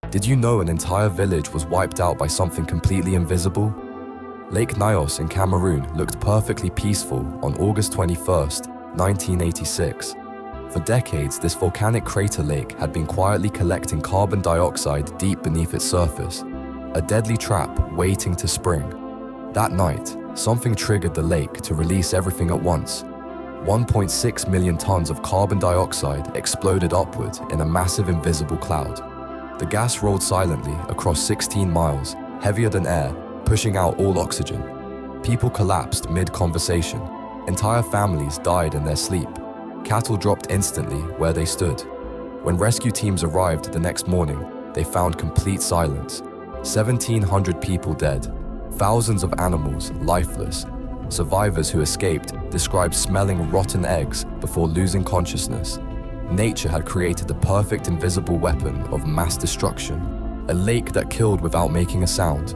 Did you know an entire village was wiped out by something completely invisible? Lake Nyos in Cameroon looked perfectly peaceful on August 21st, 1986. For decades, this volcanic crater lake had been quietly collecting carbon dioxide deep beneath its surface, a deadly trap waiting to spring. That night, something triggered the lake to release everything at once. 1.6 million tons of carbon dioxide exploded upward in a massive invisible cloud. The gas rolled silently across 16 miles, heavier than air, pushing out all oxygen. People collapsed mid-conversation. Entire families died in their sleep. Cattle dropped instantly where they stood. When rescue teams arrived the next morning, they found complete silence. 1,700 people dead, thousands of animals lifeless. Survivors who escaped described smelling rotten eggs before losing consciousness. Nature had created the perfect invisible weapon of mass destruction, a lake that killed without making a sound.